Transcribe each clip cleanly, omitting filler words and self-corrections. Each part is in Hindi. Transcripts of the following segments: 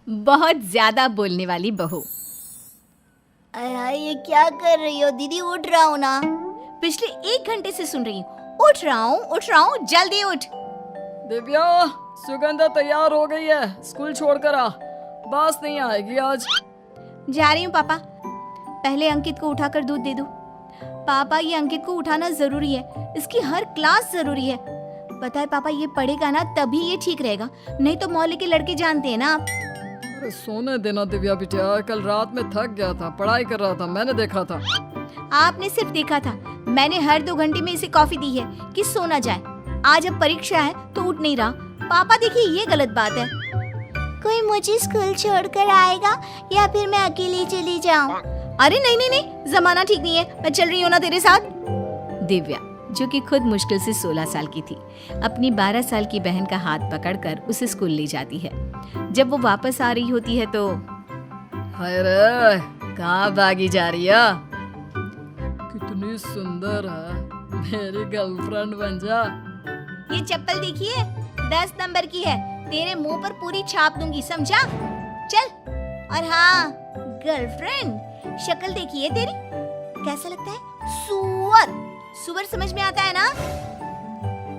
बहुत ज्यादा बोलने वाली बहू। ये क्या कर रही हो दीदी? उठ रहा हूँ ना। पिछले 1 घंटे से सुन रही हूँ, उठ रहा हूँ, जल्दी उठ। दिव्या, सुगंधा तैयार हो गई है, स्कूल छोड़कर आ, बस नहीं आएगी आज। जा रही हूँ पापा, पहले अंकित को उठाकर दूध दे दो। पापा ये अंकित को उठाना जरूरी है, इसकी हर क्लास जरूरी है। पता है पापा, ये पढ़ेगा ना तभी ये ठीक रहेगा, नहीं तो मोहल्ले के लड़के जानते हैं ना आप। अरे सोने देना दिव्या बिटिया, कल रात में थक गया था, पढ़ाई कर रहा था, मैंने देखा था। आपने सिर्फ देखा था, मैंने हर 2 घंटे में इसे कॉफी दी है कि सो ना जाए। आज अब परीक्षा है तो उठ नहीं रहा। पापा देखिए, ये गलत बात है। कोई मुझे स्कूल छोड़कर आएगा या फिर मैं अकेली चली जाऊं? अरे नहीं, जमाना ठीक नहीं है, मैं चल रही हूँ ना तेरे साथ। दिव्या, जो कि खुद मुश्किल से 16 साल की थी, अपनी 12 साल की बहन का हाथ पकड़कर उसे स्कूल ले जाती है। जब वो वापस आ रही होती है तो हाय रे, कहाँ भागी जा रही है? कितनी सुंदर है, मेरी गर्लफ्रेंड बन जा। ये चप्पल देखिए, 10 नंबर की है, तेरे मुंह पर पूरी छाप दूंगी, समझा? चल। और हाँ, गर्लफ्रेंड, शक्ल देखिए तेरी, कैसा लगता है? सुअर समझ में आता है ना?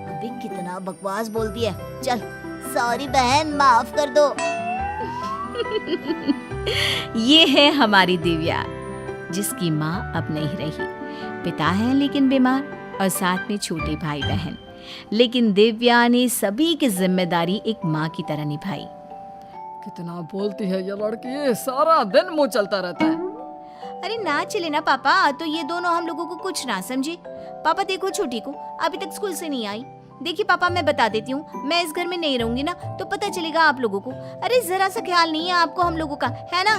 अभी कितना बकवास बोलती है। चल, सॉरी बहन, माफ कर दो। ये है हमारी दिव्या, जिसकी माँ अब नहीं रही। पिता है लेकिन बीमार, और साथ में छोटे भाई बहन। लेकिन दिव्या ने सभी की जिम्मेदारी एक माँ की तरह निभाई। कितना बोलती है ये लड़की, सारा दिन मुंह चलता रहता है। अरे ना चले ना पापा, तो ये दोनों हम लोगों को कुछ ना समझे। पापा देखो, छोटी को अभी तक स्कूल से नहीं आई। देखिए पापा, मैं बता देती हूँ, मैं इस घर में नहीं रहूंगी ना तो पता चलेगा आप लोगों को। अरे जरा सा ख्याल नहीं है आपको हम लोगों का, है ना?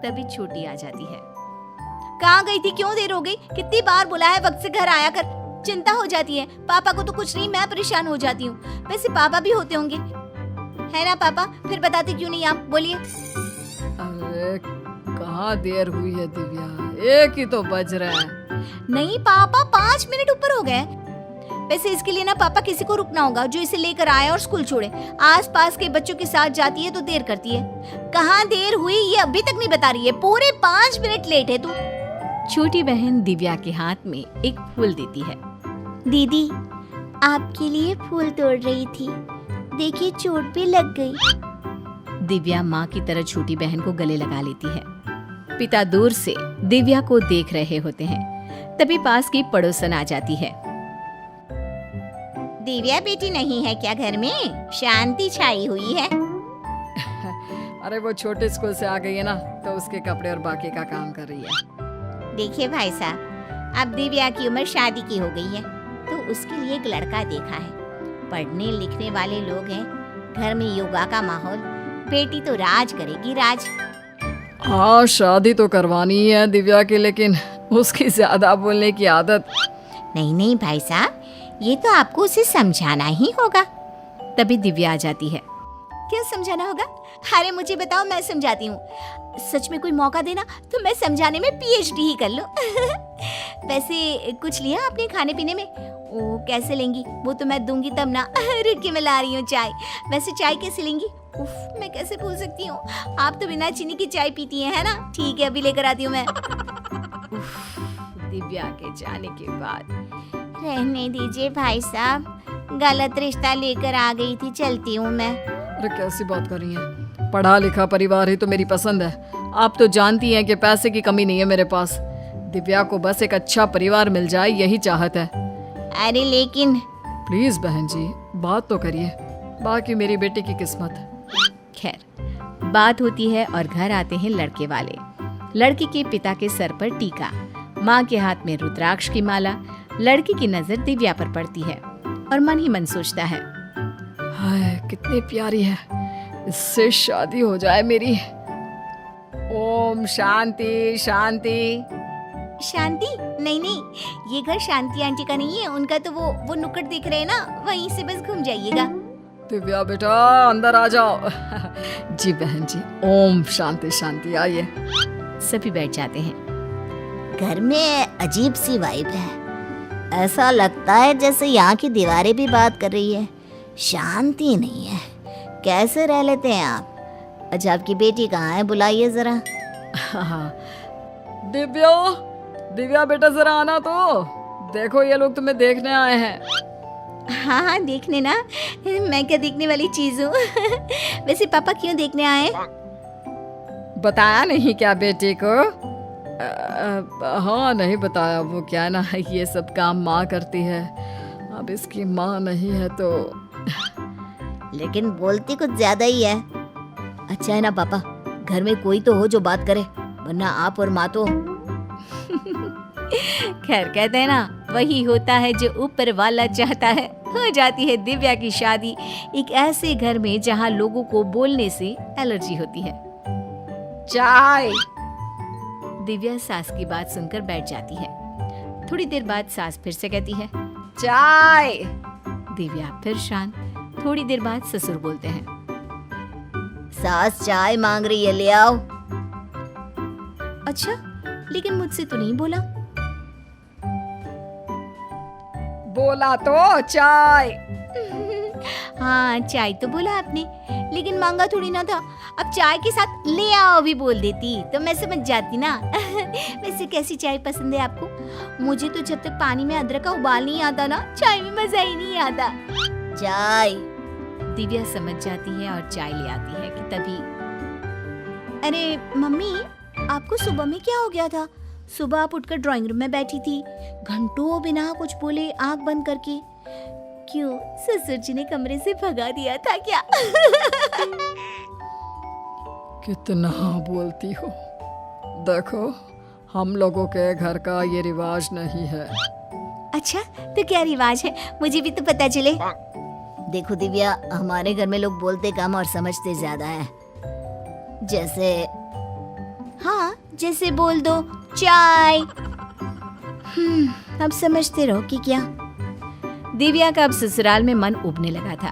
तभी छोटी आ जाती है। कहाँ गई थी, क्यों देर हो गई? कितनी बार बोला है वक्त से घर आया कर। चिंता हो जाती है, पापा को तो कुछ नहीं, मैं परेशान हो जाती हूँ। वैसे पापा भी होते होंगे, है ना पापा? फिर बताते क्यों नहीं आप, बोलिए। अरे कहाँ देर हुई है दिव्या, 1 ही तो बज रहा है। नहीं पापा, 5 मिनट ऊपर हो गए। वैसे इसके लिए ना पापा किसी को रुकना होगा जो इसे लेकर आए और स्कूल छोड़े। आसपास के बच्चों के साथ जाती है तो देर करती है। कहाँ देर हुई ये अभी तक नहीं बता रही है, पूरे 5 मिनट लेट है तू। छोटी बहन दिव्या के हाथ में एक फूल देती है। दीदी, आपके लिए फूल तोड़ रही थी, देखिए चोट भी लग गई। दिव्या माँ की तरह छोटी बहन को गले लगा लेती है। पिता दूर से दिव्या को देख रहे होते हैं, तभी पास की पड़ोसन आ जाती है। दिव्या बेटी नहीं है क्या घर में? शांति छाई हुई है। अरे वो छोटे स्कूल से आ गई है ना, तो उसके कपड़े और बाकी का काम कर रही है। देखिए भाई साहब, अब दिव्या की उम्र शादी की हो गई है तो उसके लिए एक लड़का देखा है। पढ़ने लिखने वाले लोग हैं, घर में योगा का माहौल, बेटी तो राज करेगी, राज। हाँ, शादी तो करवानी है दिव्या की, लेकिन उसकी ज्यादा बोलने की आदत। नहीं भाई साहब, ये तो आपको उसे समझाना ही होगा। तभी दिव्या आ जाती है। क्या समझाना होगा? अरे मुझे बताओ, मैं समझाती हूँ। सच में कोई मौका देना तो मैं समझाने में PhD ही कर लूं। वैसे कुछ लिया आपने खाने पीने में? ओ कैसे लेंगी, वो तो मैं दूंगी तब ना। रुक के मैं ला रही हूँ चाय। वैसे चाय कैसे लेंगी? उफ, मैं कैसे भूल सकती हूँ, आप तो बिना चीनी की चाय पीती हैं, है ना? ठीक है, अभी लेकर आती हूँ मैं। उफ, दिव्या के जाने के बाद। रहने दीजिए भाई साहब, गलत रिश्ता लेकर आ गई थी, चलती हूँ मैं। अरे कैसी बात कर रही हैं? पढ़ा लिखा परिवार ही तो मेरी पसंद है। आप तो जानती हैं कि पैसे की कमी नहीं है मेरे पास। दिव्या को बस एक अच्छा परिवार मिल जाए, यही चाहत है। अरे लेकिन प्लीज बहन जी, बात तो करिए, बाकी मेरी बेटी की किस्मत। खैर, बात होती है और घर आते हैं लड़के वाले। लड़की के पिता के सर पर टीका, माँ के हाथ में रुद्राक्ष की माला। लड़की की नजर दिव्या पर पड़ती है और मन ही मन सोचता है, हाय कितनी प्यारी है, इससे शादी हो जाए मेरी। ओम शांति शांति। शांति? नहीं, ये घर शांति आंटी का नहीं है, उनका तो वो नुक्कड़ दिख रहे हैं ना, वहीं से बस घूम जाइएगा। दिव्या बेटा अंदर आ जाओ। जी बहन जी, ओम शांति शांति, आइए। सभी बैठ जाते हैं। घर में अजीब सी वाइब है, ऐसा लगता है जैसे यहाँ की दीवारें भी बात कर रही है। शांति नहीं है, कैसे रह लेते हैं आप? अच्छा, आपकी बेटी कहाँ है? बुलाइए जरा। हाँ। दिव्या, दिव्या बेटा जरा आना तो। देखो ये लोग तुम्हें देखने आए हैं। हाँ हाँ, देखने ना, मैं क्या देखने वाली चीज हूँ? वैसे पापा क्यों देखने आए? बताया नहीं क्या बेटे को? हाँ नहीं बताया। वो क्या ना, ये सब काम माँ करती है। अब इसकी माँ नहीं है तो। लेकिन बोलती कुछ ज्यादा ही है। अच्छा है ना पापा, घर में कोई तो हो जो बात करे, वरना आप और माँ तो। खैर, कहते हैं ना, वही होता है जो ऊपर वाला चाहता है। हो जाती है दिव्या की शादी एक ऐसे घर में जहाँ लोगों को बोलने से एलर्जी होती है। चाय। दिव्या सास की बात सुनकर बैठ जाती है। थोड़ी देर बाद सास फिर से कहती है, चाय। दिव्या फिर शांत। थोड़ी देर बाद ससुर बोलते हैं, सास चाय मांग रही है, ले आओ। अच्छा, लेकिन मुझसे तो नहीं बोला। बोला तो चाय। हाँ, चाय तो बोला आपने, लेकिन मांगा थोड़ी ना था। अब चाय के साथ ले आओ भी बोल देती तो मैं समझ जाती ना। वैसे कैसी चाय पसंद है आपको? मुझे तो जब तक पानी में अदरक का उबाल नहीं आता ना, चाय में मजा ही नहीं आता। चाय। दिव्या समझ जाती है और चाय ले आती है कि तभी, अरे मम्मी, आपको सुबह में क्या हो गया था? सुबह आप उठकर ड्राइंग रूम में बैठी थी, घंटों बिना कुछ बोले आंख बंद करके। क्यों, ससुर जी ने कमरे से भगा दिया था क्या? कितना बोलती हो। देखो, हम लोगों के घर का ये रिवाज नहीं है। अच्छा, तो क्या रिवाज है? मुझे भी तो पता चले। देखो दिव्या, हमारे घर में लोग बोलते कम और समझते ज्यादा है। जैसे हाँ, जैसे बोल दो चाय। अब समझते रहो कि क्या। दिव्या का अब ससुराल में मन उबने लगा था।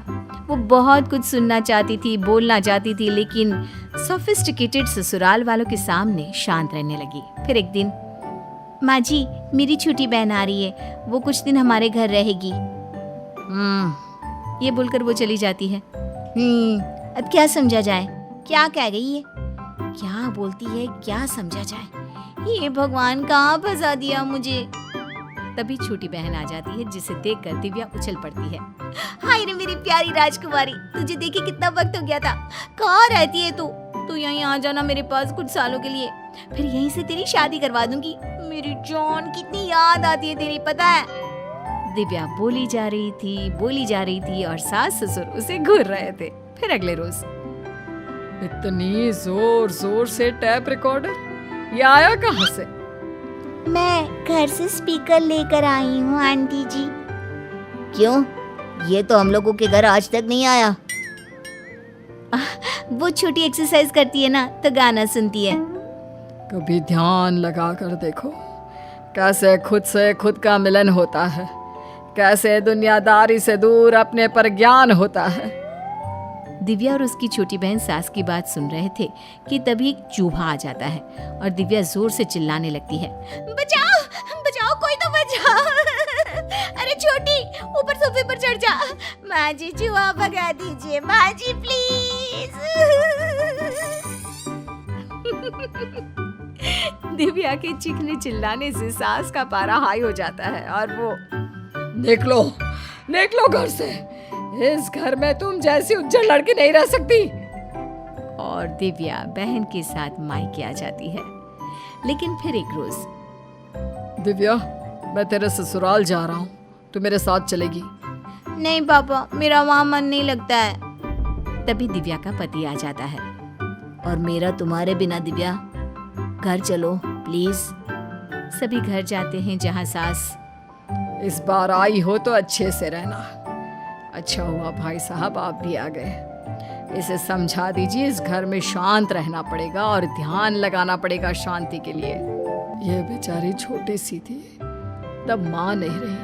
वो बहुत कुछ सुनना चाहती थी, बोलना चाहती थी, लेकिन सोफिस्टिकेटेड ससुराल वालों के सामने शांत रहने लगी। फिर एक दिन, माँ जी, मेरी छोटी बहन आ रही है, वो कुछ दिन हमारे घर रहेगी। ये बोलकर वो चली जाती है। अब क्या समझा जाए? क्या कह गई है? क्या बोलती है? क्या समझा जाए? ये भगवान, कहाँ फंसा दिया मुझे। तभी छोटी बहन आ जाती है, जिसे देखकर दिव्या उछल पड़ती है। हाय रे मेरी प्यारी राजकुमारी, तुझे देखे कितना वक्त हो गया था। कहाँ रहती है तू? तू यहीं आ जाना मेरे पास कुछ सालों के लिए, फिर यहीं से तेरी शादी करवा दूंगी। मेरी जान, कितनी याद आती है तेरी, पता है? दिव्या बोली जा रही थी और सास ससुर उसे घूर रहे थे। फिर अगले रोज, इतनी जोर जोर से टैप रिकॉर्डर, ये आया कहाँ से? मैं घर से स्पीकर लेकर आई हूँ आंटी जी। क्यों? ये तो हम लोगों के घर आज तक नहीं आया। वो छोटी एक्सरसाइज करती है ना, तो गाना सुनती है। कभी ध्यान लगा कर देखो, कैसे खुद से खुद का मिलन होता है, कैसे दुनियादारी से दूर अपने पर ज्ञान होता है। दिव्या और उसकी छोटी बहन सास की बात सुन रहे थे कि तभी एक चूहा आ जाता है और दिव्या जोर से चिल्लाने लगती है, बचाओ बचाओ, कोई तो बचाओ। अरे छोटी, ऊपर सोफे पर चढ़ जा। माँ जी, चूहा भगा दीजिए, माँ जी प्लीज। दिव्या के चीखने चिल्लाने से सास का पारा हाई हो जाता है और वो, निकलो निकलो घर से, इस घर में तुम जैसी उज्जड़ लड़की नहीं रह सकती। और दिव्या बहन के साथ मायके आ जाती है। लेकिन फिर एक रोज, दिव्या, मैं तेरे ससुराल जा रहा हूँ, तू मेरे साथ चलेगी? नहीं पापा, मेरा वहाँ मन नहीं लगता है। तभी दिव्या का पति आ जाता है। और मेरा तुम्हारे बिना दिव्या, घर चलो प्लीज। सभी घर जाते हैं जहाँ सास, इस बार आई हो तो अच्छे से रहना। अच्छा हुआ भाई साहब आप भी आ गए। इसे समझा दीजिए, इस घर में शांत रहना पड़ेगा और ध्यान लगाना पड़ेगा शांति के लिए। ये बेचारी छोटी सी थी, तब माँ नहीं रही।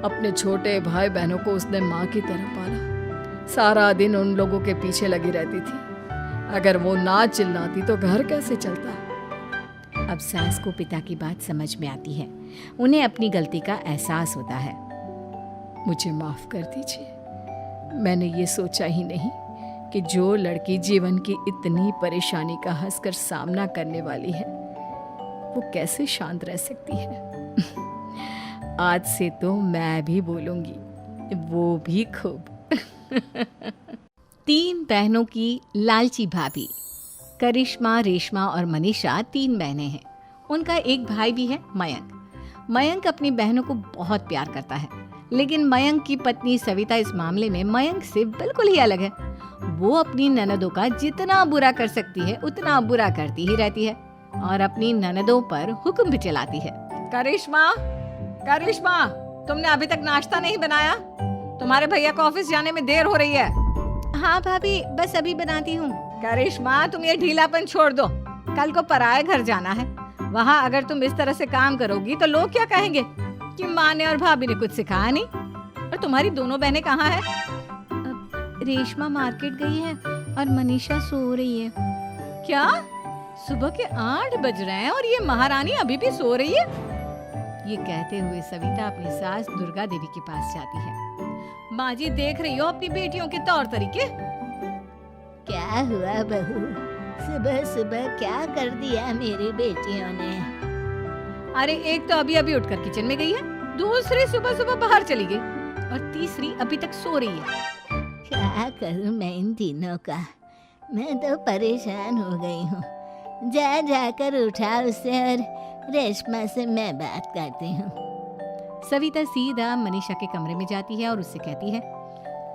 अपने छोटे भाई बहनों को उसने माँ की तरह पाला। सारा दिन उन लोगों के पीछे लगी रहती थी। अगर वो ना चिल्लाती तो घर कैसे चलता। अब सास को पिता की बात समझ में आती है। उन्हें अपनी गलती का एहसास होता है। मुझे माफ कर दीजिए, मैंने ये सोचा ही नहीं कि जो लड़की जीवन की इतनी परेशानी का हंसकर सामना करने वाली है वो कैसे शांत रह सकती है। आज से तो मैं भी बोलूंगी, वो भी खूब। 3 बहनों की लालची भाभी। करिश्मा, रेशमा और मनीषा 3 बहनें हैं। उनका एक भाई भी है, मयंक। मयंक अपनी बहनों को बहुत प्यार करता है, लेकिन मयंक की पत्नी सविता इस मामले में मयंक से बिल्कुल ही अलग है। वो अपनी ननदों का जितना बुरा कर सकती है उतना बुरा करती ही रहती है और अपनी ननदों पर हुक्म भी चलाती है। करिश्मा, करिश्मा, तुमने अभी तक नाश्ता नहीं बनाया? तुम्हारे भैया को ऑफिस जाने में देर हो रही है। हाँ भाभी, बस अभी बनाती हूँ। करिश्मा, तुम ये ढीलापन छोड़ दो। कल को पराये घर जाना है। वहाँ अगर तुम इस तरह से काम करोगी तो लोग क्या कहेंगे कि माँ ने और भाभी ने कुछ सिखाया नहीं। और तुम्हारी दोनों बहनें कहाँ हैं? रेशमा मार्केट गई है और मनीषा सो रही है। क्या? सुबह के 8 बज रहे हैं और ये महारानी अभी भी सो रही है? ये कहते हुए सविता अपनी सास दुर्गा देवी के पास जाती है। माँ जी, देख रही हो अपनी बेटियों के तौर तरीके? क्या हुआ बहू, सुबह सुबह क्या कर दिया मेरी बेटियों ने? अरे एक तो अभी अभी उठकर किचन में गई है, दूसरी सुबह सुबह बाहर चली गई और तीसरी अभी तक सो रही है। क्या करूं मैं इन तीनों का? मैं तो परेशान हो गई हूँ। जा जाकर उठा उसे और रेशमा से मैं बात करती हूँ। सविता सीधा मनीषा के कमरे में जाती है और उससे कहती है,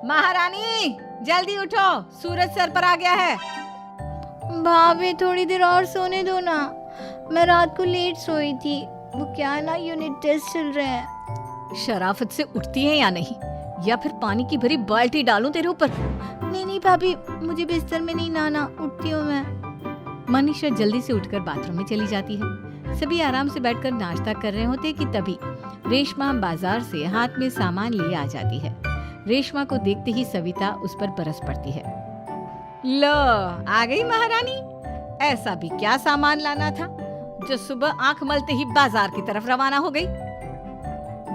महारानी जल्दी उठो, सूरज सर पर आ गया है। भाभी थोड़ी देर और सोने दो ना, मैं रात को लेट सोई थी। वो क्या ना, यूनिट टेस्ट चल रहा है। शराफत से उठती है या नहीं, या फिर पानी की भरी बाल्टी डालूं तेरे ऊपर? नहीं नहीं भाभी, मुझे बिस्तर में नहीं नहाना, उठती हूँ मैं। मनीषा जल्दी से उठकर बाथरूम में चली जाती है। सभी आराम से बैठकर नाश्ता कर रहे होते कि तभी रेशमा बाजार से हाथ में सामान लिए आ जाती है। रेशमा को देखते ही सविता उस पर बरस पड़ती है। लो, आ गई महारानी। ऐसा भी क्या सामान लाना था जो सुबह आंख मलते ही बाजार की तरफ रवाना हो गई?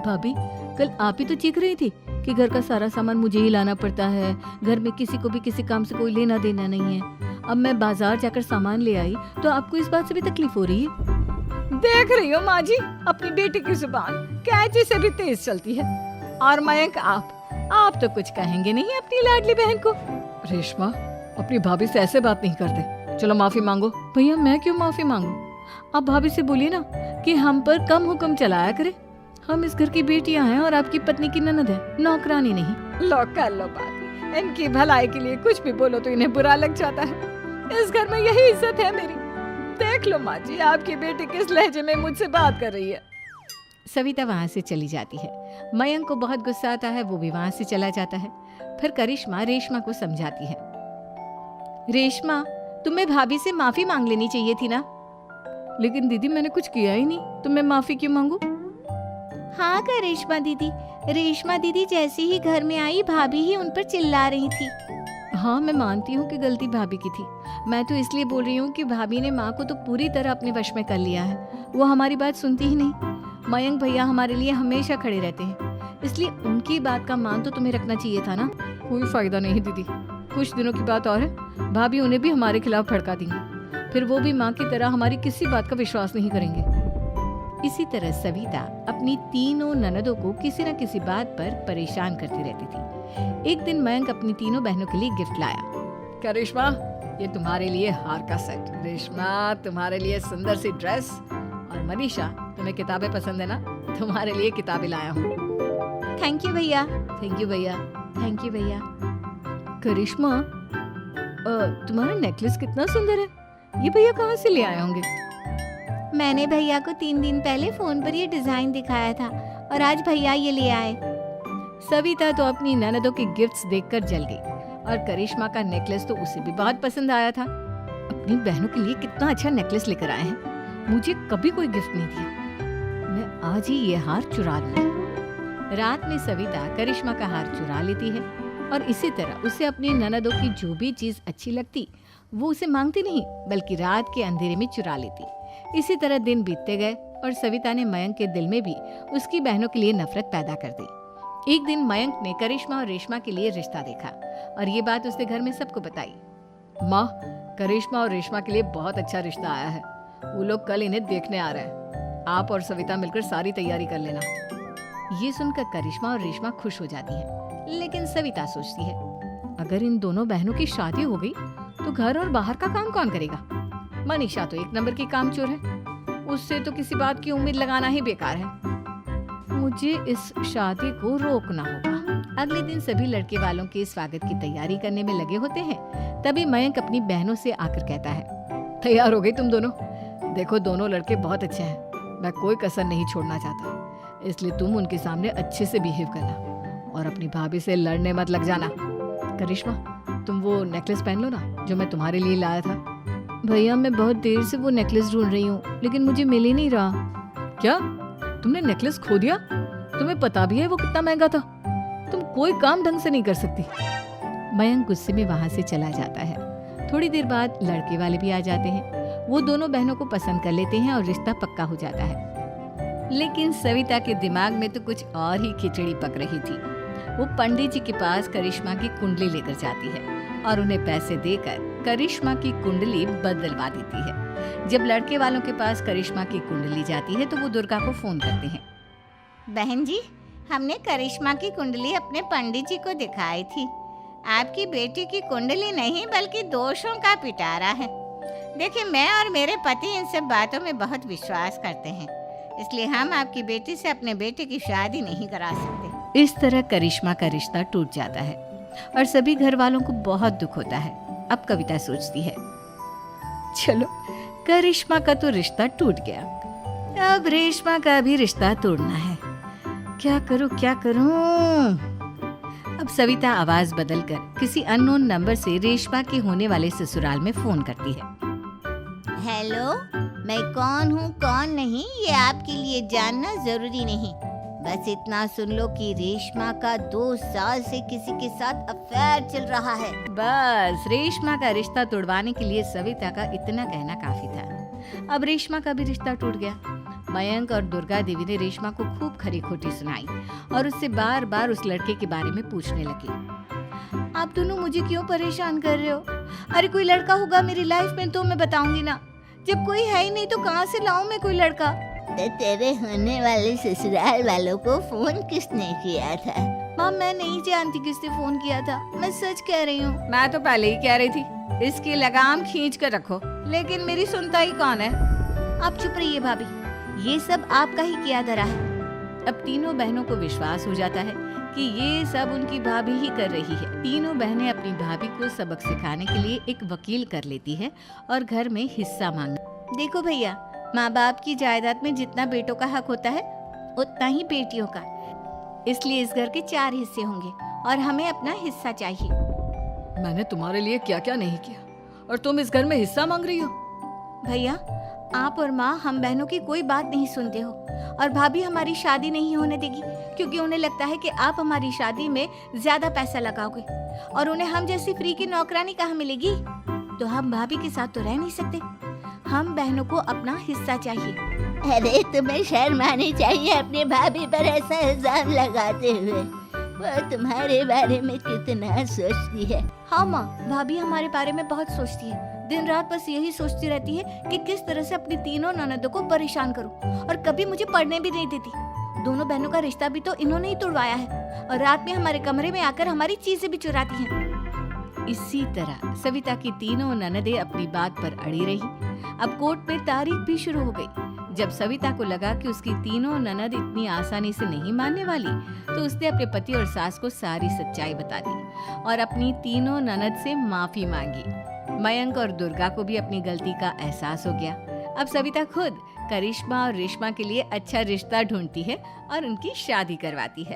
भाभी, कल आप ही तो चीख रही थी कि घर का सारा सामान मुझे ही लाना पड़ता है, घर में किसी को भी किसी काम से कोई लेना देना नहीं है। अब मैं बाजार जाकर सामान ले आई तो आपको इस बात से भी तकलीफ हो रही है? देख रही हो माँ जी, अपनी बेटी की जुबान कैंची से भी तेज चलती है। और मयंक, आप तो कुछ कहेंगे नहीं अपनी लाडली बहन को? रेशमा, अपनी भाभी से ऐसे बात नहीं करते। चलो माफी मांगो। भैया, मैं क्यों माफी मांगू? आप भाभी से बोलिए ना कि हम पर कम हुक्म चलाया करे। हम इस घर की बेटियां हैं और आपकी पत्नी की ननद है, नौकरानी नहीं। लो कर लो बात। इनकी भलाई के लिए कुछ भी बोलो तो इन्हें बुरा लग जाता है। इस घर में यही इज्जत है मेरी। देख लो माँ जी, आपकी बेटी किस लहजे में मुझसे बात कर रही है। सविता वहाँ से चली जाती है। मयंक को बहुत गुस्सा आता है, वो भी वहाँ से चला जाता है। फिर करिश्मा रेशमा को समझाती है, रेशमा, तुम्हें भाभी से माफी मांग लेनी चाहिए थी ना। लेकिन दीदी, मैंने कुछ किया ही नहीं, तो मैं माफी क्यों मांगू? हाँ करिश्मा दीदी, रेशमा दीदी जैसे ही घर में आई भाभी ही उन पर चिल्ला रही थी। हाँ, मैं मानती हूँ कि गलती भाभी की थी। मैं तो इसलिए बोल रही हूँ कि भाभी ने माँ को तो पूरी तरह अपने वश में कर लिया है। वो हमारी बात सुनती ही नहीं। मयंक भैया हमारे लिए हमेशा खड़े रहते हैं, इसलिए उनकी बात का मान तो तुम्हें रखना चाहिए था ना। कोई फायदा नहीं दीदी, कुछ दिनों की बात और है, भाभी उन्हें भी हमारे खिलाफ भड़का देंगी। फिर वो भी माँ की तरह हमारी किसी बात का विश्वास नहीं करेंगे। इसी तरह सविता अपनी तीनों ननदों को किसी न किसी बात पर परेशान करती रहती थी। एक दिन मयंक अपनी तीनों बहनों के लिए गिफ्ट लाया। क्या रेशमा, ये तुम्हारे लिए हार का सेट। रेशमा, तुम्हारे लिए सुंदर सी ड्रेस। और मनीषा, तुम्हें किताबें पसंद है ना, तुम्हारे लिए किताबें लाया हूँ। थैंक यू भैया। थैंक यू भैया। थैंक यू भैया। करिश्मा, तुम्हारा नेकलेस कितना सुंदर है, ये भैया कहाँ से ले आए होंगे? मैंने भैया को 3 दिन पहले फोन पर ये डिजाइन दिखाया था और आज भैया ये ले आए। सविता तो अपनी ननदों के गिफ्ट्स देखकर जल गई और करिश्मा का नेकलेस तो उसे भी बहुत पसंद आया था। अपनी बहनों के लिए कितना अच्छा नेकलेस लेकर आए हैं, मुझे कभी कोई गिफ्ट नहीं दिया। मैं आज ही ये हार चुरा लूंगी। रात में सविता करिश्मा का हार चुरा लेती है और इसी तरह उसे अपनी ननदों की जो भी चीज अच्छी लगती वो उसे मांगती नहीं, बल्कि रात के अंधेरे में चुरा लेती। इसी तरह दिन बीतते गए और सविता ने मयंक के दिल में भी उसकी बहनों के लिए नफरत पैदा कर दी। एक दिन मयंक ने करिश्मा और रेशमा के लिए रिश्ता देखा और ये बात उसने घर में सबको बताई। माँ, करिश्मा और रेशमा के लिए बहुत अच्छा रिश्ता आया है। वो लोग कल इन्हें देखने आ रहे हैं। आप और सविता मिलकर सारी तैयारी कर लेना। ये सुनकर करिश्मा और रेशमा खुश हो जाती है, लेकिन सविता सोचती है अगर इन दोनों बहनों की शादी हो गई तो घर और बाहर का काम कौन करेगा। मनीषा तो 1 नंबर की कामचोर है, उससे तो किसी बात की उम्मीद लगाना ही बेकार है। मुझे इस शादी को रोकना होगा। अगले दिन सभी लड़के वालों के स्वागत की तैयारी करने में लगे होते हैं। तभी मयंक अपनी बहनों से आकर कहता है, तैयार हो गई तुम दोनों? देखो, दोनों लड़के बहुत अच्छे हैं। मैं कोई कसर नहीं छोड़ना चाहता, इसलिए तुम उनके सामने अच्छे से बिहेव करना और अपनी भाभी से लड़ने मत लग जाना। करिश्मा, तुम वो नेकलेस पहन लो ना जो मैं तुम्हारे लिए लाया था। भैया, मैं बहुत देर से वो नेकलेस ढूंढ रही हूँ, लेकिन मुझे मिल ही नहीं रहा। क्या तुमने नेकलेस खो दिया? तुम्हें पता भी है वो कितना महंगा था। तुम कोई काम ढंग से नहीं कर सकती। मयंक गुस्से में वहां से चला जाता है। थोड़ी देर बाद लड़के वाले भी आ जाते हैं। वो दोनों बहनों को पसंद कर लेते हैं और रिश्ता पक्का हो जाता है। लेकिन सविता के दिमाग में तो कुछ और ही खिचड़ी पक रही थी। वो पंडित जी के पास करिश्मा की कुंडली लेकर जाती है और उन्हें पैसे देकर करिश्मा की कुंडली बदलवा देती है। जब लड़के वालों के पास करिश्मा की कुंडली जाती है तो वो दुर्गा को फोन करते हैं। बहन जी, हमने करिश्मा की कुंडली अपने पंडित जी को दिखाई थी। आपकी बेटी की कुंडली नहीं बल्कि दोषों का पिटारा है। देखिए, मैं और मेरे पति इन सब बातों में बहुत विश्वास करते हैं, इसलिए हम आपकी बेटी से अपने बेटे की शादी नहीं करा सकते। इस तरह करिश्मा का रिश्ता टूट जाता है और सभी घर वालों को बहुत दुख होता है। अब कविता सोचती है, चलो करिश्मा का तो रिश्ता टूट गया, अब रेशमा का भी रिश्ता तोड़ना है। क्या करूं क्या करूं? अब सविता आवाज बदलकर किसी अननोन नंबर से रेशमा के होने वाले ससुराल में फोन करती है। हेलो, मैं कौन हूँ कौन नहीं ये आपके लिए जानना जरूरी नहीं। बस इतना सुन लो कि रेशमा का 2 साल से किसी के साथ अफेयर चल रहा है। बस रेशमा का रिश्ता तोड़वाने के लिए सविता का इतना कहना काफी था। अब रेशमा का भी रिश्ता टूट गया। मयंक और दुर्गा देवी ने रेशमा को खूब खरी खोटी सुनाई और उससे बार बार उस लड़के के बारे में पूछने लगी। आप दोनों मुझे क्यों परेशान कर रहे हो? अरे कोई लड़का होगा मेरी लाइफ में तो मैं बताऊंगी ना। जब कोई है ही नहीं तो कहाँ से लाऊं मैं कोई लड़का? तो तेरे होने वाले ससुराल वालों को फोन किसने किया था? माँ, मैं नहीं जानती किसने फोन किया था, मैं सच कह रही हूँ। मैं तो पहले ही कह रही थी इसकी लगाम खींच कर रखो, लेकिन मेरी सुनता ही कौन है। आप चुप रहिए भाभी, ये सब आपका ही किया धरा है। अब तीनों बहनों को विश्वास हो जाता है कि ये सब उनकी भाभी ही कर रही है। तीनों बहनें अपनी भाभी को सबक सिखाने के लिए एक वकील कर लेती है और घर में हिस्सा मांग। देखो भैया, माँ बाप की जायदाद में जितना बेटों का हक होता है उतना ही बेटियों का, इसलिए इस घर के 4 हिस्से होंगे और हमें अपना हिस्सा चाहिए। मैंने तुम्हारे लिए क्या क्या नहीं किया और तुम इस घर में हिस्सा मांग रही हो? भैया, आप और माँ हम बहनों की कोई बात नहीं सुनते हो और भाभी हमारी शादी नहीं होने देगी क्योंकि उन्हें लगता है कि आप हमारी शादी में ज्यादा पैसा लगाओगे और उन्हें हम जैसी फ्री की नौकरानी कहाँ मिलेगी। तो हम भाभी के साथ तो रह नहीं सकते, हम बहनों को अपना हिस्सा चाहिए। अरे तुम्हें शर्म आनी चाहिए अपने भाभी पर ऐसा इल्जाम लगाते हुए। वो तुम्हारे बारे में कितना सोचती है। हाँ माँ, भाभी हमारे बारे में बहुत सोचती है। दिन रात बस यही सोचती रहती है कि किस तरह से अपनी तीनों ननदों को परेशान करूं और कभी मुझे पढ़ने भी नहीं देती। दोनों बहनों का रिश्ता भी तो इन्होंने ही तोड़वाया है और रात में हमारे कमरे में आकर हमारी चीजें भी चुराती हैं। इसी तरह सविता की तीनों ननदें अपनी बात पर अड़ी रही। अब कोर्ट में तारीख भी शुरू हो गई। जब सविता को लगा कि उसकी तीनों ननद इतनी आसानी से नहीं मानने वाली, तो उसने अपने पति और सास को सारी सच्चाई बता दी और अपनी तीनों ननद से माफी मांगी। मयंक और दुर्गा को भी अपनी गलती का एहसास हो गया। अब सविता खुद करिश्मा और रेशमा के लिए अच्छा रिश्ता ढूंढती है और उनकी शादी करवाती है।